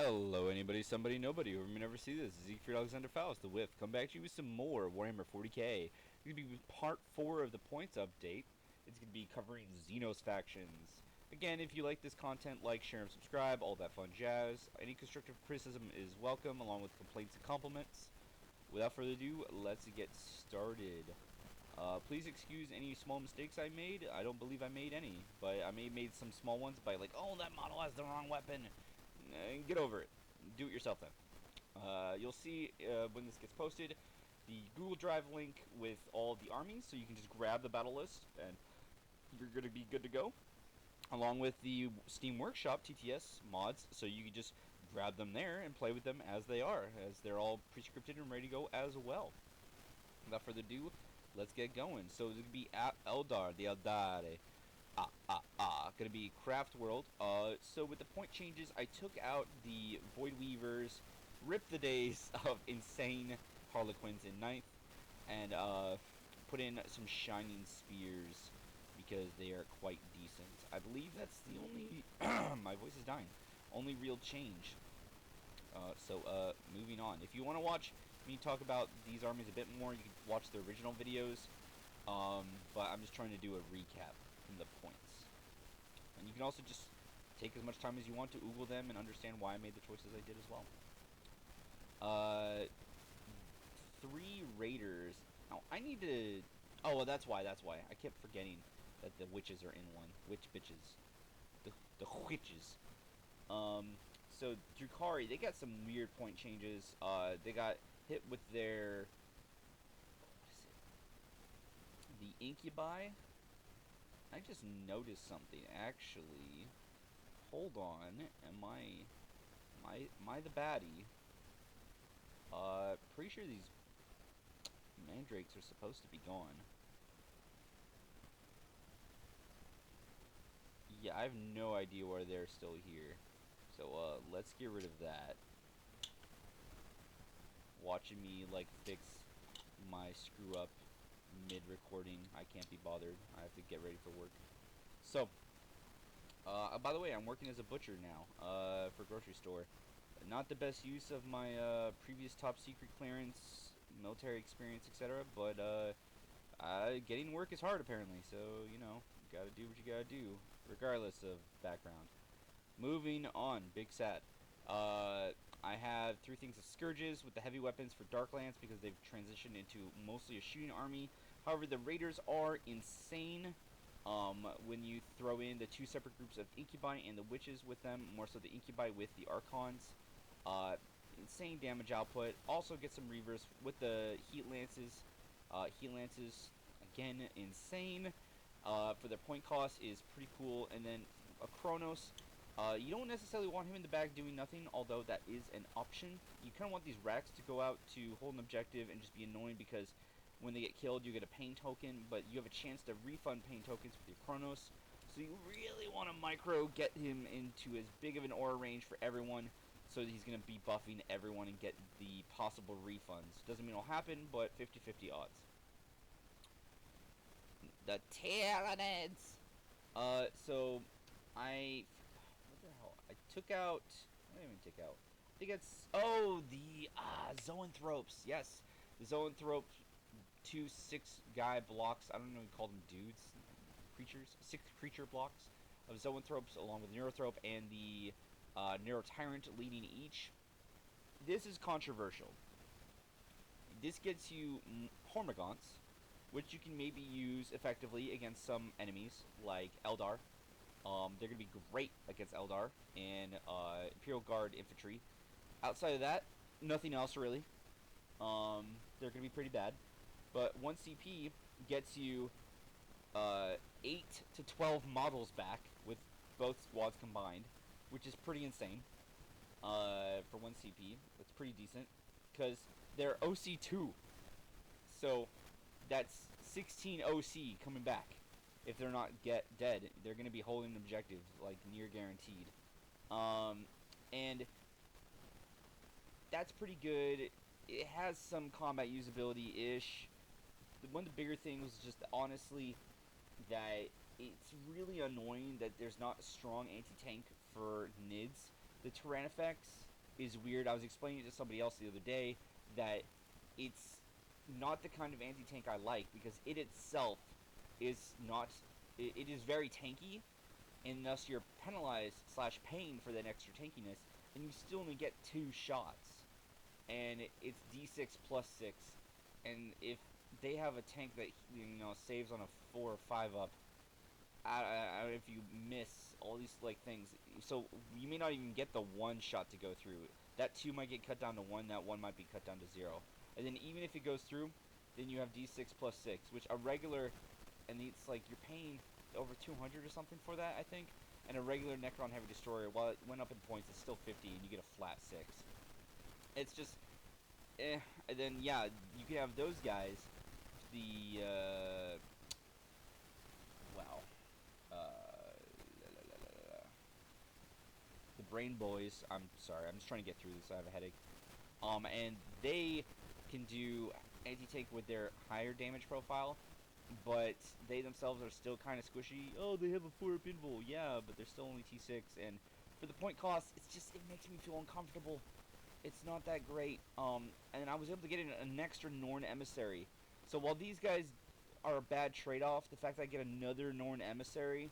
Hello, anybody, somebody, nobody, who may never see this. Siegfried Alexander Faust, the Whiff, come back to you with some more Warhammer 40k. It's going to be part 4 of the points update. It's going to be covering Xenos factions. Again, if you like this content, like, share, and subscribe, all that fun jazz. Any constructive criticism is welcome, along with complaints and compliments. Without further ado, let's get started. Please excuse any small mistakes I made. I don't believe I made any, but I may have made some small ones by like, oh, that model has the wrong weapon. Get over it. Do it yourself then. You'll see when this gets posted the Google Drive link with all the armies, so you can just grab the battle list and you're going to be good to go. Along with the Steam Workshop TTS mods, so you can just grab them there and play with them as they are, as they're all pre-scripted and ready to go as well. Without further ado, let's get going. So it's going to be Eldar, the Eldare. Gonna be Craft World. So with the point changes, I took out the Void Weavers, ripped the days of insane Harlequins in 9th, and put in some Shining Spears because they are quite decent. I believe that's the only my voice is dying. Only real change. Moving on. If you want to watch me talk about these armies a bit more, you can watch the original videos. But I'm just trying to do a recap from the points. And you can also just take as much time as you want to Google them and understand why I made the choices I did as well. 3 Raiders. Now, I need to... Oh, well, that's why. I kept forgetting that the witches are in one. Witch bitches. The witches. So, Drukhari, they got some weird point changes. They got hit with their... What is it? The Incubi. I just noticed something, actually. Hold on. Am I the baddie? Pretty sure these mandrakes are supposed to be gone. Yeah, I have no idea why they're still here. So, let's get rid of that. Watching me, like, fix my screw-up mid-recording. I can't be bothered. I have to get ready for work. So, by the way, I'm working as a butcher now, for a grocery store. Not the best use of my, previous top secret clearance, military experience, etc., but, getting work is hard, apparently, so, you know, you gotta do what you gotta do, regardless of background. Moving on, big sad. I have 3 things of Scourges with the heavy weapons for Darklands because they've transitioned into mostly a shooting army. However, the Raiders are insane when you throw in the 2 separate groups of Incubi and the Witches with them, more so the Incubi with the Archons. Insane damage output. Also get some Reavers with the Heat Lances. Heat Lances, again, insane. For their point cost is pretty cool. And then a Kronos. You don't necessarily want him in the back doing nothing, although that is an option. You kind of want these racks to go out to hold an objective and just be annoying because when they get killed, you get a pain token, but you have a chance to refund pain tokens with your Kronos. So you really want to micro get him into as big of an aura range for everyone so that he's going to be buffing everyone and get the possible refunds. Doesn't mean it'll happen, but 50-50 odds. The Tyranids! So what the hell? I took out... I didn't even take out. I think it's... Oh, the... Zoanthropes. Yes. The Zoanthrope 2 6-guy blocks. I don't know if you call them dudes. Creatures. 6 creature blocks of Zoanthropes along with Neurothrope and the Neurotyrant leading each. This is controversial. This gets you Hormagaunts, which you can maybe use effectively against some enemies like Eldar. They're going to be great against Eldar and Imperial Guard infantry. Outside of that, nothing else really. They're going to be pretty bad. But 1 CP gets you 8 to 12 models back with both squads combined, which is pretty insane for 1 CP. That's pretty decent because they're OC2. So that's 16 OC coming back. If they're not dead, they're going to be holding objectives, like, near guaranteed. And that's pretty good. It has some combat usability-ish. One of the bigger things was just, honestly, that it's really annoying that there's not a strong anti-tank for NIDS. The Tyrannifex is weird. I was explaining it to somebody else the other day that it's not the kind of anti-tank I like, because it itself is not. It is very tanky, and thus you're penalized slash paying for that extra tankiness, and you still only get 2 shots, and it's D6 plus 6, and if they have a tank that saves on a 4 or 5 up, if you miss all these things, so you may not even get the 1 shot to go through. That 2 might get cut down to 1. That 1 might be cut down to 0. And then even if it goes through, then you have D6 plus 6, which a regular, and it's like you're paying over 200 or something for that, I think. And a regular Necron Heavy Destroyer, while it went up in points, it's still 50, and you get a flat 6. It's just, And then yeah, you can have those guys. The wow, the Brain Boys. I'm sorry, I'm just trying to get through this. I have a headache. And they can do anti-tank with their higher damage profile, but they themselves are still kind of squishy. Oh, they have a 4-up invul. Yeah, but they're still only T6, and for the point cost, it makes me feel uncomfortable. It's not that great. And I was able to get an extra Norn Emissary. So while these guys are a bad trade-off, the fact that I get another Norn Emissary,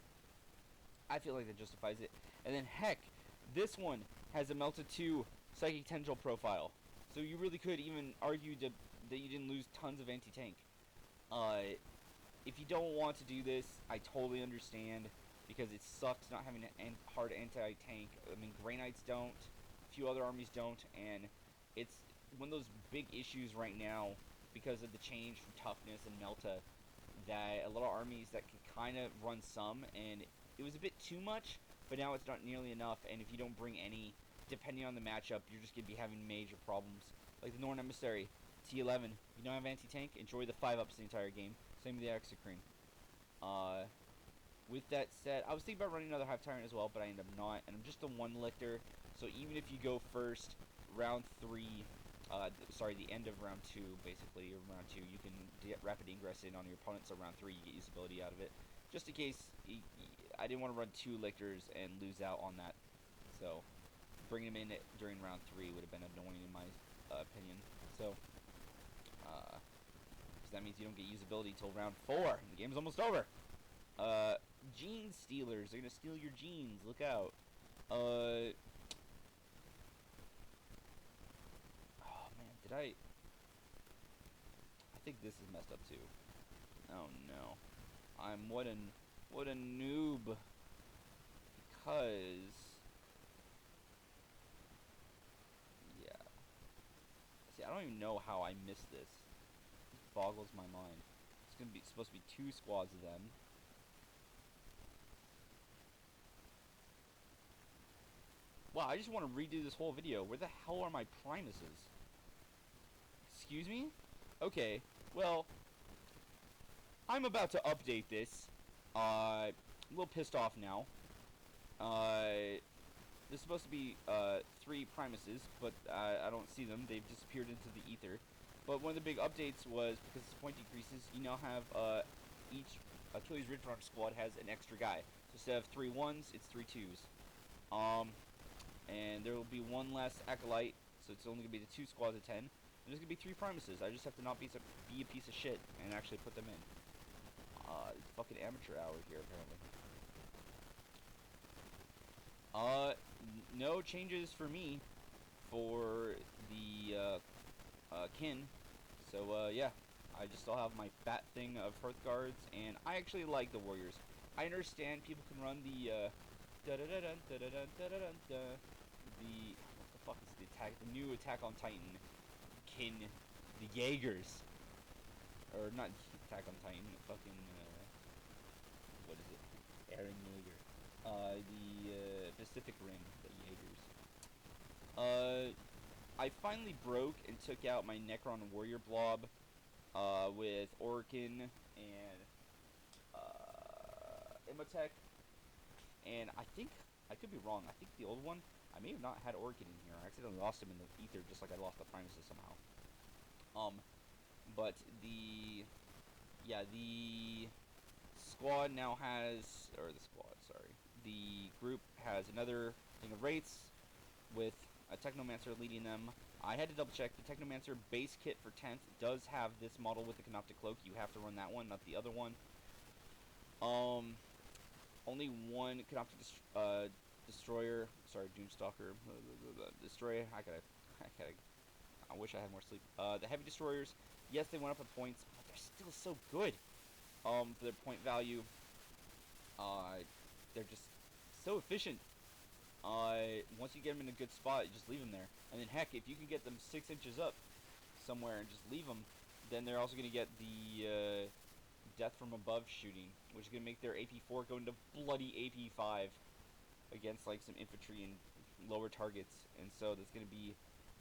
I feel like that justifies it. And then heck, this one has a Melta 2 Psychic Tendril profile. So you really could even argue that you didn't lose tons of anti-tank. If you don't want to do this, I totally understand, because it sucks not having a hard anti-tank. I mean, Grey Knights don't, a few other armies don't, and it's one of those big issues right now because of the change from toughness and Melta, that a lot of armies that can kind of run some, and it was a bit too much, but now it's not nearly enough, and if you don't bring any, depending on the matchup, you're just going to be having major problems. Like the Norn Emissary, T11, you don't have anti-tank, enjoy the 5-ups the entire game. Same with the Exocrine. With that said, I was thinking about running another Hive Tyrant as well, but I end up not, and I'm just a 1-lictor, so even if you go first, round 3, the end of round 2, basically, or round 2, you can get rapid ingress in on your opponent, so round 3 you get usability out of it. Just in case, I didn't want to run 2 lictors and lose out on that, so bringing him in during round 3 would have been annoying in my opinion. So, because that means you don't get usability until round 4, and the game's almost over. Gene Stealers, they're gonna steal your genes, look out. Oh man, I think this is messed up too. Oh no. What a noob. Because, yeah. See, I don't even know how I missed this. It boggles my mind. It's supposed to be 2 squads of them. Wow, I just want to redo this whole video. Where the hell are my Primuses? Excuse me? Okay, well, I'm about to update this. A little pissed off now. There's supposed to be 3 Primuses, but I don't see them. They've disappeared into the ether. But one of the big updates was, because the point decreases, you now have each Achilles Ridgerunners squad has an extra guy. So instead of 3 1s, it's 3 2s. And there will be 1 less Acolyte, so it's only going to be the 2 squads of 10. And there's going to be 3 Primuses. I just have to not be a piece of shit and actually put them in. It's fucking amateur hour here, apparently. No changes for me for the kin. So yeah, I just still have my fat thing of Hearthguards, and I actually like the Warriors. I understand people can run the what the fuck is the attack? The new Attack on Titan kin, the Jaegers, or not Attack on Titan, fucking what is it? Eren Jaeger. The Pacific Rim, the Jaegers. I finally broke and took out my Necron Warrior blob with Orkin and Imhotep, and I think, I could be wrong, I think the old one, I may have not had Orkin in here. I accidentally lost him in the ether, just like I lost the Primuses somehow. But the squad now has, the group has another thing of Wraiths with a Technomancer leading them. I had to double check. The Technomancer base kit for 10th does have this model with the Canoptic Cloak. You have to run that one, not the other one. Only one Canoptic Destroyer. Sorry, Doomstalker. Destroyer. I wish I had more sleep. The Heavy Destroyers, yes, they went up in points, but they're still so good. For their point value. They're just so efficient. Once you get them in a good spot, you just leave them there. And then heck, if you can get them 6 inches up somewhere and just leave them, then they're also going to get the death from above shooting, which is going to make their AP4 go into bloody AP5 against like some infantry and lower targets. And so that's going to be,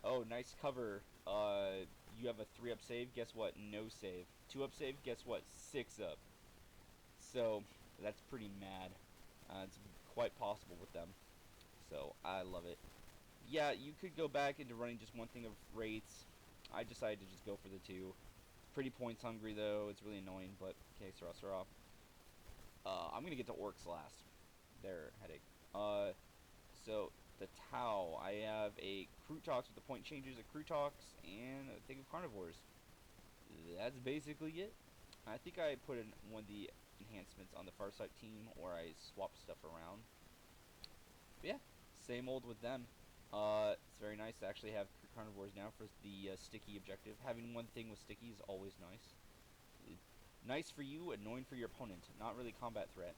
oh, nice cover. You have a 3-up save, guess what? No save. 2-up save, guess what? 6 up. So that's pretty mad. It's quite possible with them. So I love it. Yeah, you could go back into running just one thing of rates. I decided to just go for the 2. Pretty points hungry though. It's really annoying, but okay, Sarah. I'm gonna get to orcs last. Their headache. So the Tau. I have a Crutox with the point changes, a Crutox, and a thing of carnivores. That's basically it. I think I put in one of the enhancements on the Farsight team, or I swapped stuff around. But yeah, same old with them. It's very nice to actually have carnivores now for the sticky objective. Having one thing with sticky is always nice. Nice for you, annoying for your opponent. Not really combat threat.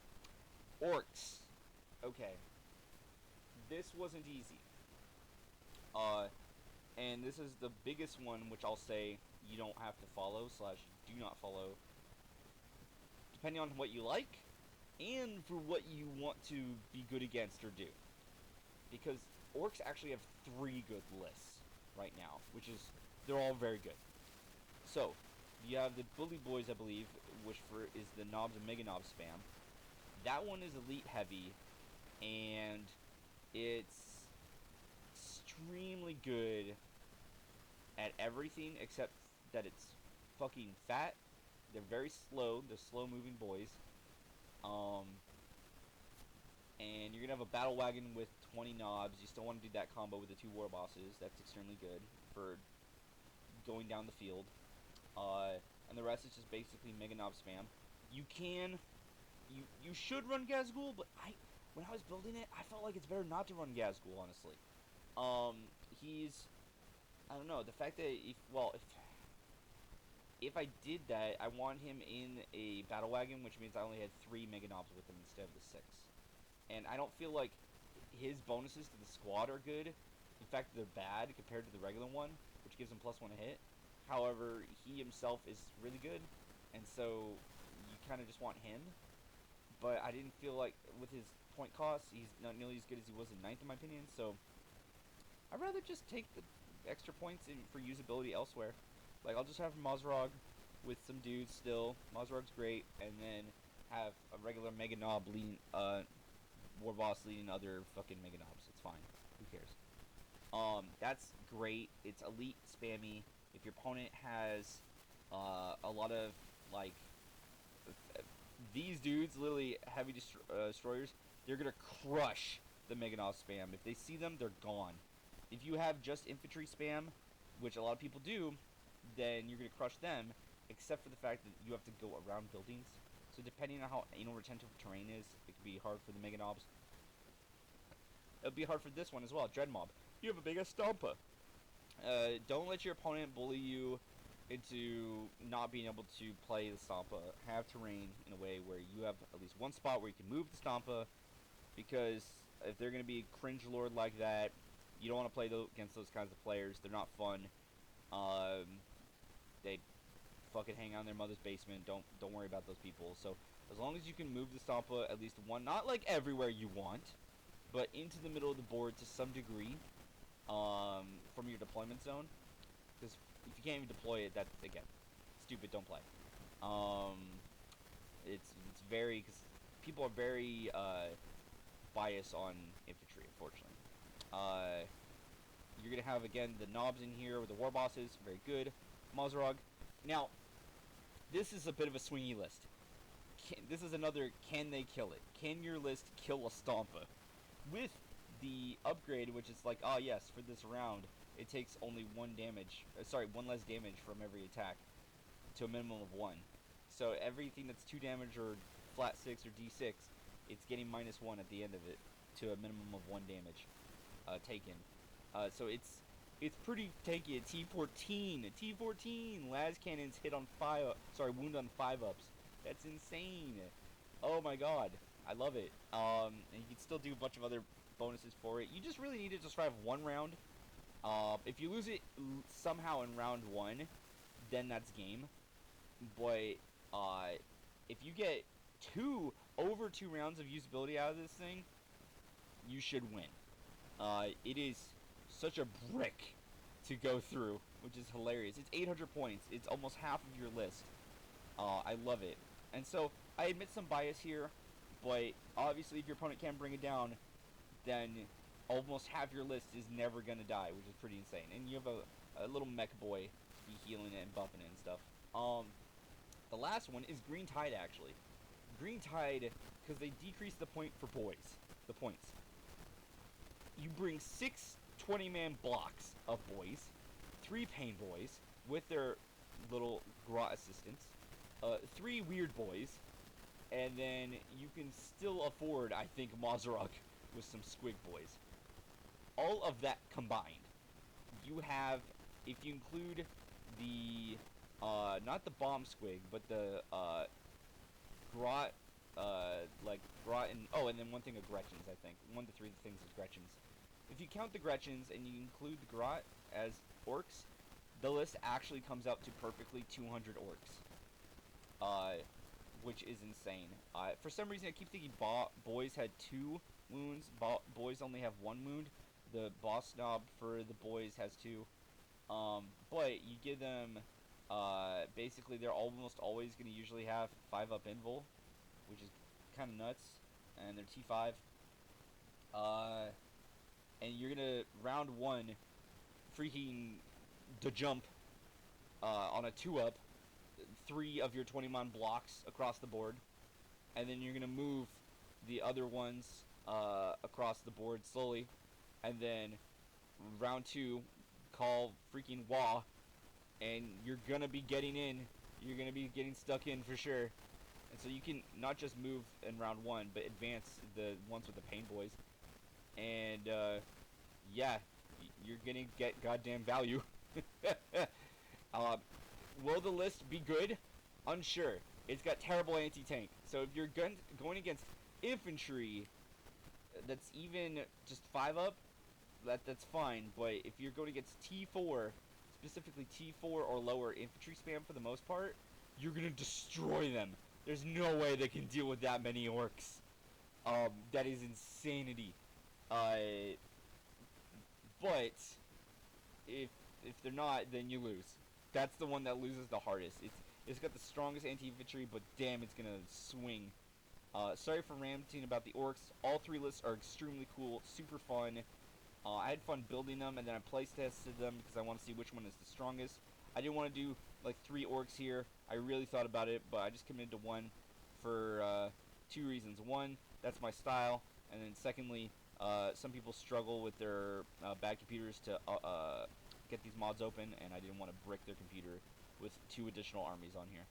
Orcs. Okay. This wasn't easy. And this is the biggest one, which I'll say you don't have to follow / do not follow, depending on what you like and for what you want to be good against or do. Because orcs actually have 3 good lists right now, which is, they're all very good. So, you have the Bully Boys, I believe, which is the Knobs and Mega Knob spam. That one is elite heavy, and it's extremely good at everything except that it's fucking fat. They're very slow. They're slow-moving boys. And you're going to have a battle wagon with 20 knobs. You still want to do that combo with the 2 war bosses. That's extremely good for going down the field. And the rest is just basically Mega Knob spam. You should run Gazgul, but when I was building it, I felt like it's better not to run Gazgul, honestly. I don't know, the fact that if I did that, I want him in a battle wagon, which means I only had 3 Mega Knobs with him instead of the 6. And I don't feel like his bonuses to the squad are good. In fact, they're bad compared to the regular one, which gives him +1 a hit. However, he himself is really good, and so you kind of just want him. But I didn't feel like, with his point cost, he's not nearly as good as he was in 9th, in my opinion, so I'd rather just take the extra points for usability elsewhere. Like, I'll just have Mazrog with some dudes still. Mazrog's great, and then have a regular Mega Knob leading, War Boss leading other fucking Mega Knobs. It's fine. Who cares? That's great. It's elite spammy. If your opponent has a lot of, like, these dudes, literally heavy destroyers, they're gonna crush the Mega Knob spam. If they see them, they're gone. If you have just infantry spam, which a lot of people do, then you're gonna crush them, except for the fact that you have to go around buildings. So depending on how anal retentive terrain is, it could be hard for the Mega Knobs. It'll be hard for this one as well, Dread Mob. You have a big Stompa. Don't let your opponent bully you into not being able to play the Stompa. Have terrain in a way where you have at least one spot where you can move the Stompa, because if they're going to be a cringe lord like that, you don't want to play against those kinds of players. They're not fun. They fucking hang out in their mother's basement. Don't worry about those people. So as long as you can move the Stompa at least one, not like everywhere you want, but into the middle of the board to some degree, from your deployment zone. Because if you can't even deploy it, that's, again, stupid, don't play. It's very, because people are very biased on infantry, unfortunately. You're going to have, again, the knobs in here with the war bosses, very good. Mazrog. Now, this is a bit of a swingy list. This is another, can they kill it? Can your list kill a Stompa? With the upgrade, which is like, oh yes, for this round, it takes only one less damage from every attack to a minimum of 1. So everything that's 2 damage or flat 6 or d6, it's getting -1 at the end of it to a minimum of 1 damage taken. So it's pretty tanky. A T14, las cannons hit on wound on 5-ups. That's insane. Oh my god, I love it. And you can still do a bunch of other bonuses for it. You just really need to just survive 1 round. If you lose it somehow in round 1, then that's game. But if you get over 2 rounds of usability out of this thing, you should win. It is such a brick to go through, which is hilarious. It's 800 points. It's almost half of your list. I love it. And so, I admit some bias here, but obviously if your opponent can't bring it down, then almost half your list is never going to die, which is pretty insane. And you have a little mech boy to be healing it and buffing it and stuff. The last one is Green Tide, actually. Green Tide, because they decrease the point for boys. The points. You bring 6 20-man blocks of boys, 3 pain boys with their little Grot assistants, 3 weird boys, and then you can still afford, I think, Mazaruk with some squig boys. All of that combined, you have, if you include the, not the bomb squig, but the, Grot, Grot and, and then one thing of Gretchens, I think. 1 to 3 things of Gretchens. If you count the Gretchens and you include the Grot as orcs, the list actually comes out to perfectly 200 orcs. Which is insane. For some reason, I keep thinking boys had 2 wounds. Boys only have 1 wound. The boss snob for the boys has 2. But you give them, basically, they're almost always going to usually have 5-up invul, which is kind of nuts. And they're T5. And you're going to, round 1, freaking the jump on a 2-up. 3 of your 20-man blocks across the board, and then you're gonna move the other ones across the board slowly, and then round 2, call freaking Wah, and you're gonna be getting in. You're gonna be getting stuck in for sure. And so you can not just move in round 1, but advance the ones with the pain boys, and yeah, you're gonna get goddamn value. Will the list be good? Unsure. It's got terrible anti-tank. So if you're going against infantry that's even just 5-up, that's fine. But if you're going against T4, specifically T4 or lower infantry spam for the most part, you're going to destroy them. There's no way they can deal with that many orcs. That is insanity. But if they're not, then you lose. That's the one that loses the hardest. It's got the strongest anti-infantry, but damn, it's gonna swing. Sorry for ranting about the orcs. All 3 lists are extremely cool, super fun. I had fun building them, and then I place tested them because I want to see which one is the strongest. I didn't want to do like 3 orcs here. I really thought about it, but I just committed to 1 for 2 reasons. 1, that's my style, and then secondly, some people struggle with their bad computers to get these mods open, and I didn't want to brick their computer with 2 additional armies on here.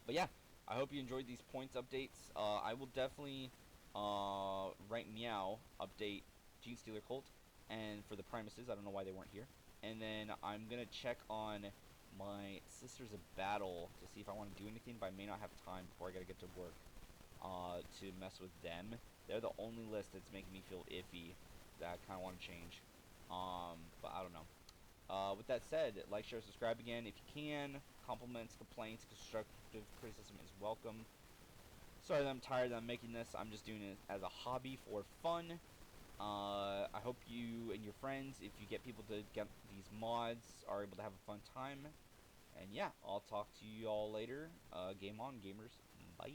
But yeah, I hope you enjoyed these points updates. I will definitely, right meow, update Gene Stealer Cult, and for the Primuses, I don't know why they weren't here. And then I'm going to check on my Sisters of Battle to see if I want to do anything, but I may not have time before I got to get to work to mess with them. They're the only list that's making me feel iffy that I kind of want to change. But I don't know. With that said, like, share, subscribe again if you can. Compliments, complaints, constructive criticism is welcome. Sorry that I'm tired that I'm making this. I'm just doing it as a hobby for fun. I hope you and your friends, if you get people to get these mods, are able to have a fun time. And yeah, I'll talk to you all later. Game on, gamers. Bye.